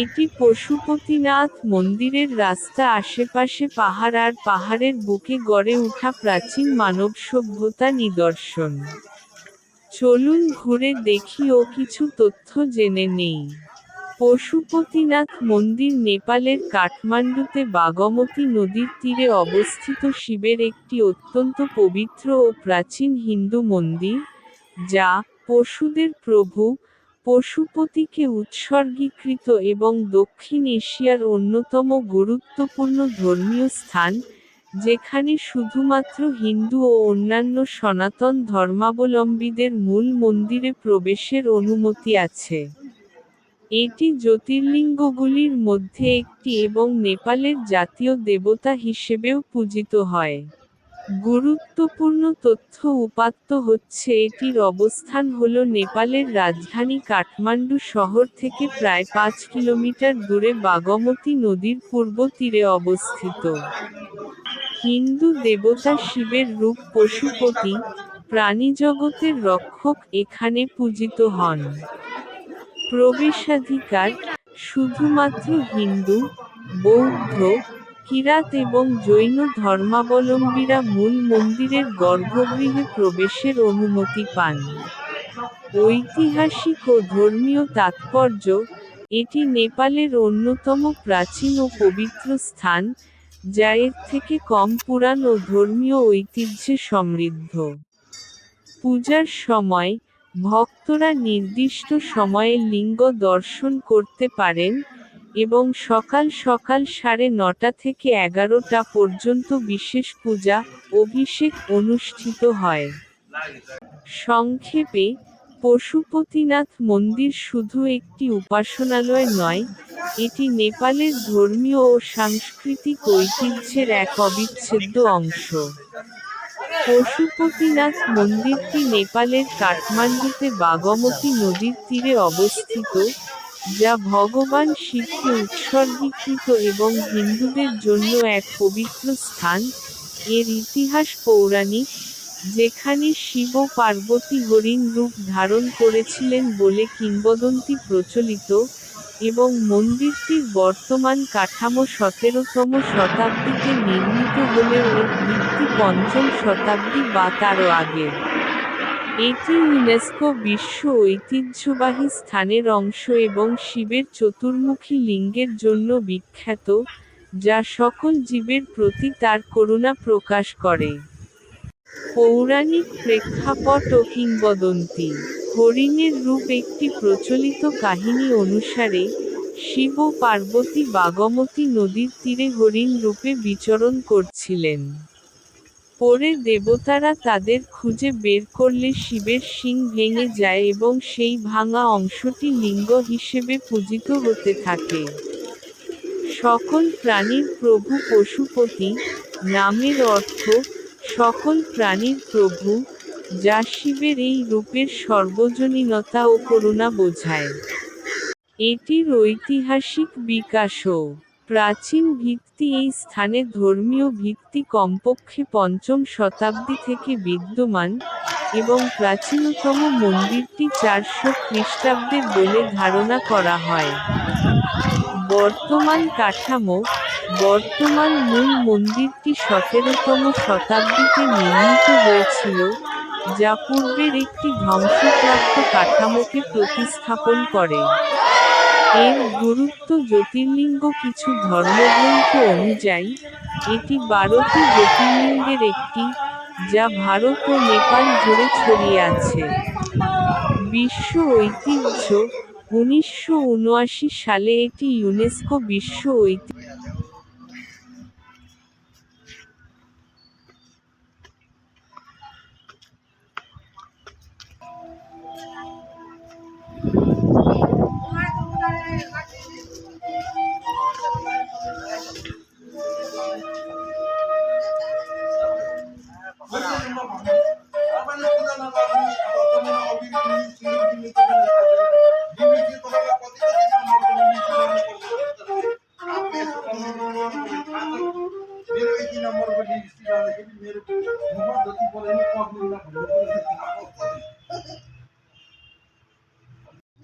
এটি পশুপতিনাথ মন্দিরের রাস্তা আশেপাশে পাহাড় আর পাহাড়ের বুকে গড়ে ওঠা প্রাচীন মানব সভ্যতা নিদর্শন। চলুন ঘুরে দেখি ও কিছু তথ্য জেনে নেই। পশুপতিনাথ মন্দির নেপালের কাঠমান্ডুতে বাগমতী নদীর তীরে অবস্থিত শিবের একটি অত্যন্ত পবিত্র ও প্রাচীন হিন্দু মন্দির, যা পশুদের প্রভু পশুপতিকে উৎসর্গীকৃত এবং দক্ষিণ এশিয়ার অন্যতম গুরুত্বপূর্ণ ধর্মীয় স্থান, যেখানে শুধুমাত্র হিন্দু ও অন্যান্য সনাতন ধর্মাবলম্বীদের মূল মন্দিরে প্রবেশের অনুমতি আছে। এটি জ্যোতির্লিঙ্গগুলির মধ্যে একটি এবং নেপালের জাতীয় দেবতা হিসেবেও পূজিত হয়। গুরুত্বপূর্ণ তথ্য উপাত্ত হচ্ছে এটির অবস্থান হল নেপালের রাজধানী কাঠমান্ডু শহর থেকে প্রায় 5 কিলোমিটার দূরে বাগমতী নদীর পূর্ব তীরে অবস্থিত। হিন্দু দেবতা শিবের রূপ পশুপতি, প্রাণীজগতের রক্ষক, এখানে পূজিত হন। প্রবেশাধিকার: শুধুমাত্র হিন্দু, বৌদ্ধ, কিরাত এবং জৈন ধর্মাবলম্বীরা মূল মন্দিরের গর্ভগৃহে প্রবেশের অনুমতি পান। ঐতিহাসিক ও ধর্মীয় তাৎপর্য: এটি নেপালের অন্যতম প্রাচীন ও পবিত্র স্থান, যা এর থেকে কম পুরাণ ও ধর্মীয় ঐতিহ্যে সমৃদ্ধ। পূজার সময়, ভক্তরা নির্দিষ্ট সময়ে লিঙ্গ দর্শন করতে পারেন, এবং সকাল সকাল 9:30 থেকে 11টা পর্যন্ত বিশেষ পূজা, অভিষেক অনুষ্ঠিত হয়। সংক্ষেপে, পশুপতিনাথ মন্দির শুধু একটি উপাসনালয় নয়, এটি নেপালের ধর্মীয় ও সাংস্কৃতিক ঐতিহ্যের এক অবিচ্ছেদ্য অংশ। পশুপতিনাথ মন্দিরটি নেপালের কাঠমান্ডুতে বাগমতী নদীর তীরে অবস্থিত, যা ভগবান শিবকে উৎসর্গীকৃত এবং হিন্দুদের জন্য এক পবিত্র স্থান। এর ইতিহাস পৌরাণিক, যেখানে শিব ও পার্বতী হরিণ রূপ ধারণ করেছিলেন বলে কিংবদন্তি প্রচলিত, এবং মন্দিরটির বর্তমান কাঠামো 17তম শতাব্দীতে নির্মিত হলেও এর ভিত্তি 5ম শতাব্দী বা তারও আগের। এটি ইউনেস্কো বিশ্ব ঐতিহ্যবাহী স্থানের অংশ এবং শিবের চতুর্মুখী লিঙ্গের জন্য বিখ্যাত, যা সকল জীবের প্রতি তার করুণা প্রকাশ করে। পৌরাণিক প্রেক্ষাপট ও কিংবদন্তি: হরিণের রূপ একটি প্রচলিত কাহিনী অনুসারে, শিব ও পার্বতী বাগমতী নদীর তীরে হরিণ রূপে বিচরণ করছিলেন। পরে দেবতারা তাদের খুঁজে বের করলে শিবের শিং ভেঙে যায় এবং সেই ভাঙা অংশটি লিঙ্গ হিসেবে পূজিত হতে থাকে। সকল প্রাণীর প্রভু পশুপতি নামের অর্থ সকল প্রাণীর প্রভু, যা শিবের এই রূপের সর্বজনীনতা ও করুণা বোঝায়। এটির ঐতিহাসিক বিকাশও প্রাচীন ভিত্তি: এই স্থানে ধর্মীয় ভিত্তি কমপক্ষে 5ম শতাব্দী থেকে বিদ্যমান, এবং প্রাচীনতম মন্দিরটি 400 খ্রিস্টাব্দের বলে ধারণা করা হয়। বর্তমান কাঠামো: বর্তমান মূল মন্দিরটি 17তম শতাব্দীতে নির্মিত হয়েছিল, যা পূর্বের একটি ধ্বংসপ্রাপ্ত কাঠামোকে প্রতিস্থাপন করে। এর গুরুত্ব জ্যোতির্লিঙ্গ: কিছু ধর্মগ্রন্থ অনুযায়ী, এটি 12টি জ্যোতির্লিঙ্গের একটি, যা ভারত ও নেপাল জুড়ে ছড়িয়ে আছে। বিশ্ব ঐতিহ্য: 1979 সালে এটি ইউনেস্কো বিশ্ব ঐতিহ্য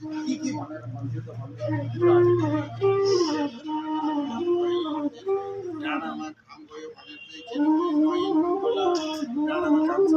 কি কি भनेर भन्थ्यो त भन्ने कुराहरू डाँडामा काम गयो भने चाहिँ किनकि कहीँ होला डाँडामा काम छ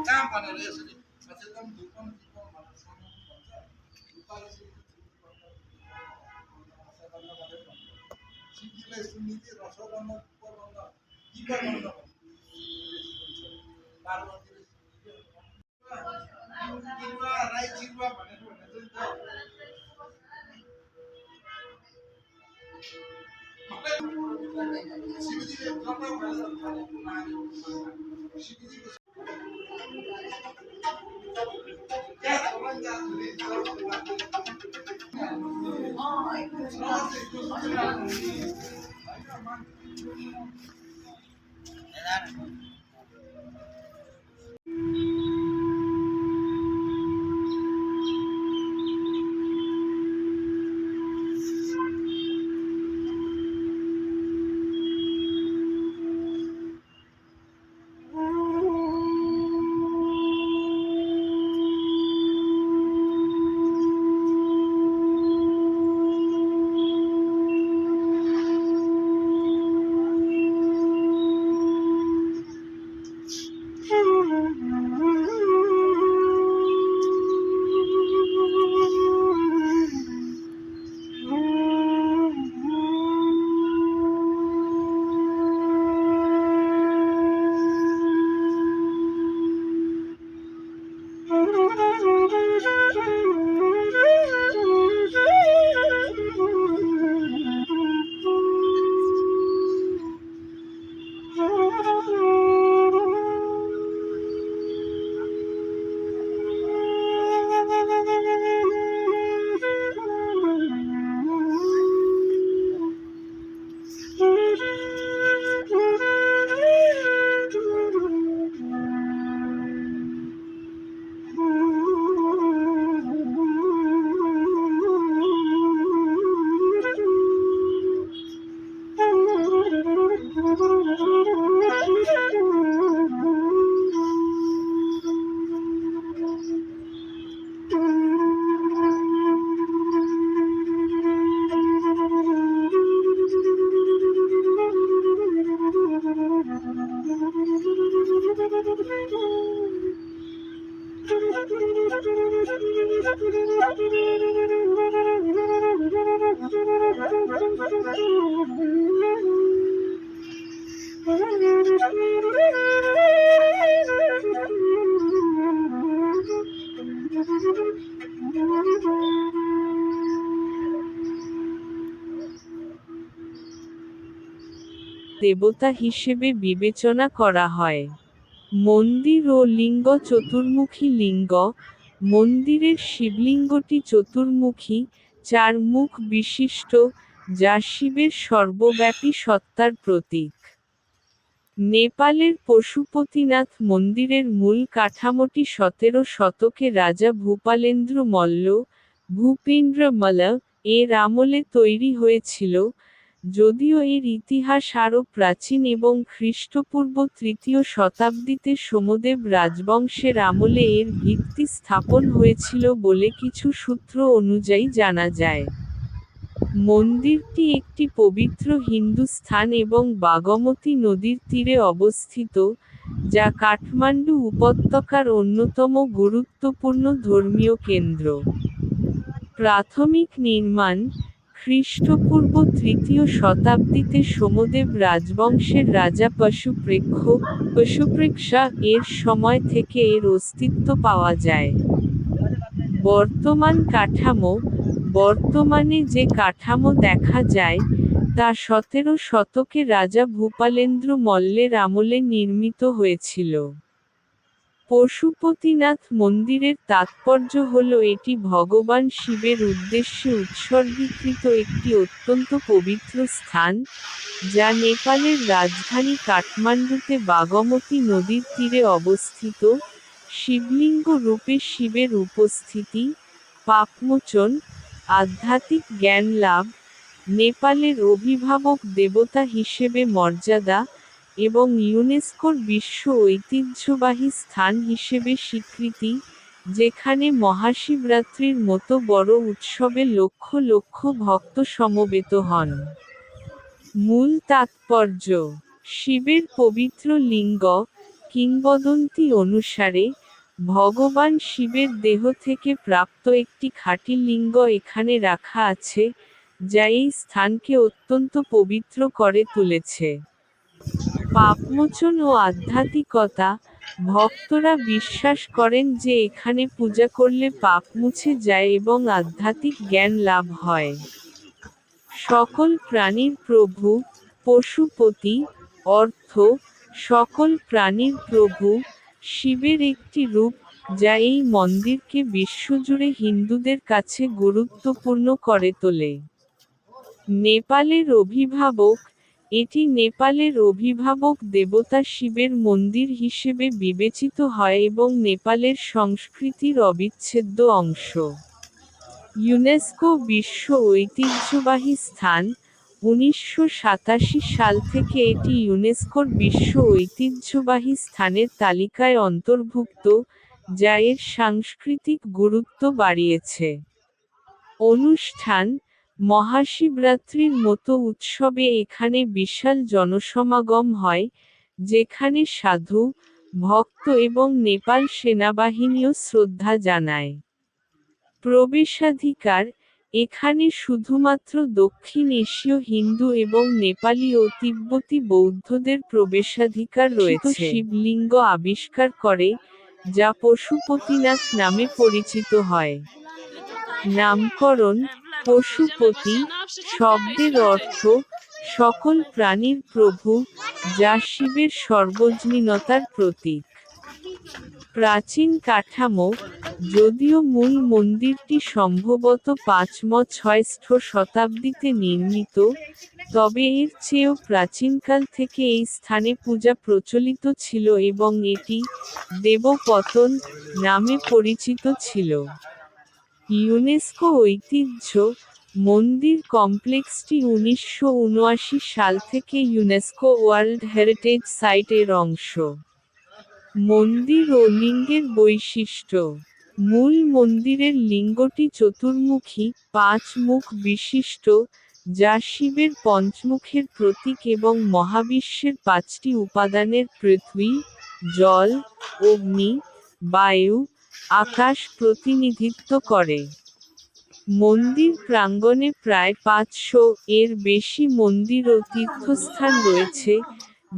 काम भनेर यसरी सचेतन धुपन दीपन भनेर सामान्य भन्छ सिद्धिलाई सुनिधि रसोबन्ध उपबन्ध दीपबन्ध पार्वतीले जिरुवा राई जिरुवा भनेर शिवजीले कर्म शिवजीको দেবতা হিসেবে বিবেচনা করা হয়। মন্দির ও লিঙ্গ চতুর্মুখী লিঙ্গ। মন্দিরের শিবলিঙ্গটি চতুর্মুখী, 4 মুখ বিশিষ্ট, যা শিবের সর্বব্যাপী সত্তার প্রতীক। নেপালের পশুপতিনাথ মন্দিরের মূল কাঠামোটি 17 শতকে রাজা ভূপালেন্দ্র মল্ল, ভূপেন্দ্র মল্ল এর আমলে তৈরি হয়েছিল, যদিও এর ইতিহাস আরও প্রাচীন এবং খ্রিস্টপূর্ব 3য় শতাব্দীতে সোমদেব রাজবংশের আমলে এর ভিত্তি স্থাপন হয়েছিল বলে কিছু সূত্র অনুযায়ী জানা যায়। মন্দিরটি একটি পবিত্র হিন্দু স্থান এবং বাগমতী নদীর তীরে অবস্থিত, যা কাঠমান্ডু উপত্যকার অন্যতম গুরুত্বপূর্ণ ধর্মীয় কেন্দ্র। প্রাথমিক নির্মাণ খ্রিস্টপূর্ব 3য় শতাব্দীতে সোমদেব রাজবংশের রাজা পশুপ্রেক্ষা এর সময় থেকে এর অস্তিত্ব পাওয়া যায়। বর্তমান কাঠামো বর্তমানে যে কাঠামো দেখা যায়, তা 17 শতকে রাজা ভূপালেন্দ্র মল্লের আমলে নির্মিত হয়েছিল। পশুপতিনাথ মন্দিরের তাৎপর্য হল এটি ভগবান শিবের উদ্দেশ্যে উৎসর্গীকৃত একটি অত্যন্ত পবিত্র স্থান, যা নেপালের রাজধানী কাঠমান্ডুতে বাগমতী নদীর তীরে অবস্থিত। শিবলিঙ্গ রূপে শিবের উপস্থিতি, পাপমোচন, আধ্যাত্মিক জ্ঞান লাভ, নেপালের অভিভাবক দেবতা হিসেবে মর্যাদা, এবং ইউনেস্কোর বিশ্ব ঐতিহ্যবাহী স্থান হিসেবে স্বীকৃতি, যেখানে মহাশিবরাত্রির মতো বড় উৎসবে লক্ষ লক্ষ ভক্ত সমবেত হন। মূল তাৎপর্য: শিবের পবিত্র লিঙ্গ। কিংবদন্তি অনুসারে, ভগবান শিবের দেহ থেকে প্রাপ্ত একটি খাঁটি লিঙ্গ এখানে রাখা আছে, যা এই স্থানকে অত্যন্ত পবিত্র করে তুলেছে। পাপমোচন ও আধ্যাত্মিকতা: ভক্তরা বিশ্বাস করেন যে এখানে পূজা করলে পাপ মুছে যায় এবং আধ্যাত্মিক জ্ঞান লাভ হয়। সকল প্রাণীর প্রভু, পশুপতি, অর্থ, সকল প্রাণীর প্রভু, শিবের একটি রূপ, যা এই মন্দিরকে বিশ্বজুড়ে হিন্দুদের কাছে গুরুত্বপূর্ণ করে তোলে। নেপালের অভিভাবক: এটি নেপালের অভিভাবক দেবতা শিবের মন্দির হিসেবে বিবেচিত হয় এবং নেপালের সংস্কৃতির অবিচ্ছেদ্য অংশ। ইউনেস্কো বিশ্ব ঐতিহ্যবাহী স্থান: 1987 সাল থেকে এটি ইউনেস্কোর বিশ্ব ঐতিহ্যবাহী স্থানের তালিকায় অন্তর্ভুক্ত, যা এর সাংস্কৃতিক গুরুত্ব বাড়িয়েছে। অনুষ্ঠান: মহাশিবরাত্রির মতো উৎসবে এখানে বিশাল জনসমাগম হয়, যেখানে সাধু, ভক্ত এবং নেপাল সেনাবাহিনীও শ্রদ্ধা জানায়। প্রবেশাধিকার: এখানে শুধুমাত্র দক্ষিণ এশীয় হিন্দু এবং নেপালি ও তিব্বতি বৌদ্ধদের প্রবেশাধিকার রয়েছে। শিবলিঙ্গ আবিষ্কার করে, যা পশুপতিনাথ নামে পরিচিত হয়। নামকরণ: পশুপতি শব্দের অর্থ সকল প্রাণীর প্রভু, যা শিবের সর্বজনীনতার প্রতীক। প্রাচীন কাঠামো: যদিও মূল মন্দিরটি সম্ভবত 5ম-6ষ্ঠ শতাব্দীতে নির্মিত, তবে এর চেয়েও প্রাচীনকাল থেকে এই স্থানে পূজা প্রচলিত ছিল এবং এটি দেবপতন নামে পরিচিত ছিল। ইউনেস্কো ঐতিহ্য: মন্দির কমপ্লেক্সটি 1979 সাল থেকে ইউনেস্কো ওয়ার্ল্ড হেরিটেজ সাইট এর অংশ। মন্দির ও লিঙ্গের বৈশিষ্ট্য: মূল মন্দিরের লিঙ্গটি চতুর্মুখী, 5 মুখ বিশিষ্ট, যা শিবের পঞ্চমুখের প্রতীক এবং মহাবিশ্বের 5টি উপাদানের পৃথিবী, জল, অগ্নি, বায়ু, আকাশ প্রতিনিধিত্ব করে। মন্দির প্রাঙ্গণে প্রায় 500 এর বেশি মন্দির ও তীর্থস্থান রয়েছে,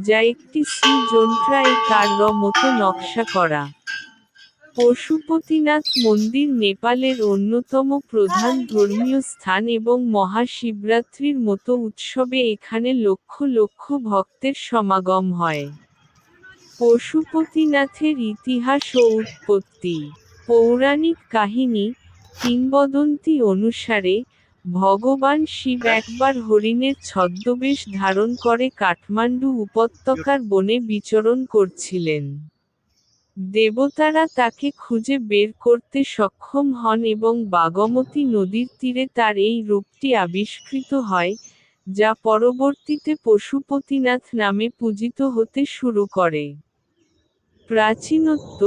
যা একটি শ্রীযন্ত্র-র মতো নকশা করা। পশুপতিনাথ মন্দির নেপালের অন্যতম প্রধান ধর্মীয় স্থান এবং মহাশিবরাত্রির মতো উৎসবে এখানে লক্ষ লক্ষ ভক্তের সমাগম হয়। পশুপতিনাথের ইতিহাস ও উৎপত্তি: পৌরাণিক কাহিনী, কিংবদন্তি অনুসারে, ভগবান শিব একবার হরিণের ছদ্মবেশ ধারণ করে কাঠমান্ডু উপত্যকার বনে বিচরণ করছিলেন। দেবতারা তাকে খুঁজে বের করতে সক্ষম হন এবং বাগমতী নদীর তীরে তার এই রূপটি আবিষ্কৃত হয়, যা পরবর্তীতে পশুপতিনাথ নামে পূজিত হতে শুরু করে। প্রাচীনত্ব: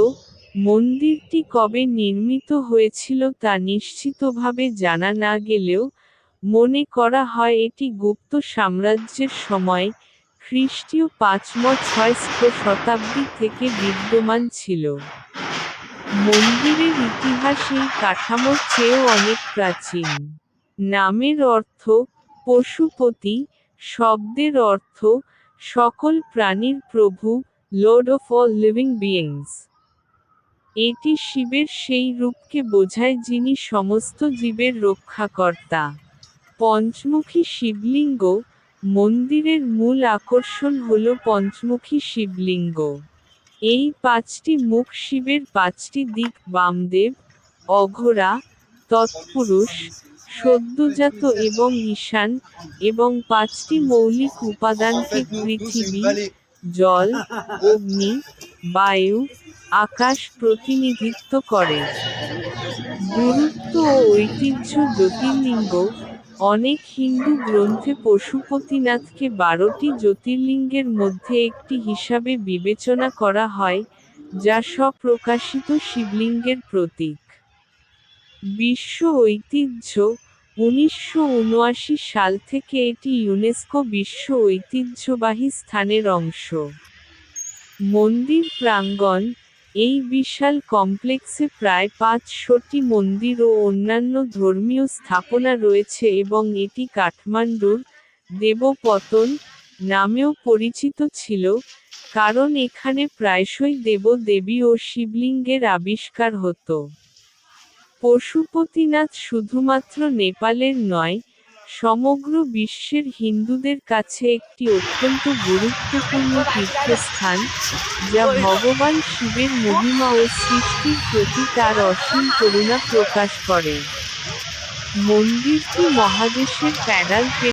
মন্দিরটি কবে নির্মিত হয়েছিল তা নিশ্চিতভাবে জানা না গেলেও, মনে করা হয় এটি গুপ্ত সাম্রাজ্যের সময়, খ্রিস্টীয় 5ম-6ষ্ঠ শতাব্দী থেকে বিদ্যমান ছিল। মন্দিরের ইতিহাস এই কাঠামোর চেয়েও অনেক প্রাচীন। নামের অর্থ: পশুপতি শব্দের অর্থ সকল প্রাণীর প্রভু, Lord of all living beings. এটি শিবের সেই রূপকে বোঝায় যিনি সমস্ত জীবের রক্ষাকর্তা। পঞ্চমুখী শিবলিঙ্গ: মন্দিরের মূল আকর্ষণ হল পঞ্চমুখী শিবলিঙ্গ। এই 5টি মুখ শিবের 5টি দিক বামদেব, অঘোরা, তৎপুরুষ, সদ্যোজাত এবং ঈশান, এবং 5টি মৌলিক উপাদানকে পৃথিবী, জল, অগ্নি, বায়ু, আকাশ প্রতিনিধিত্ব করে। গুরুত্ব ও ঐতিহ্য জ্যোতির্লিঙ্গ। অনেক হিন্দু গ্রন্থে পশুপতিনাথকে 12টি জ্যোতির্লিঙ্গের মধ্যে একটি হিসাবে বিবেচনা করা হয়, যা স্বপ্রকাশিত শিবলিঙ্গের প্রতীক। বিশ্ব ঐতিহ্য। 1979 সাল থেকে এটি ইউনেস্কো বিশ্ব ঐতিহ্যবাহী স্থানের অংশ। মন্দির প্রাঙ্গণ। এই বিশাল কমপ্লেক্সে প্রায় 500টি মন্দির ও অন্যান্য ধর্মীয় স্থাপনা রয়েছে এবং এটি কাঠমান্ডুর দেবপতন নামেও পরিচিত ছিল, কারণ এখানে প্রায়শই দেব-দেবী ও শিবলিঙ্গের আবিষ্কার হতো। পশুপতিনাথ শুধুমাত্র নেপালের নয়, সমগ্র বিশ্বের হিন্দুদের কাছে একটি অত্যন্ত গুরুত্বপূর্ণ তীর্থস্থান, যা ভগবান শিবের মহিমা ও সৃষ্টির প্রতি তার অসীম করুণা প্রকাশ করে। মন্দিরটি মহাদেশের প্যাডাল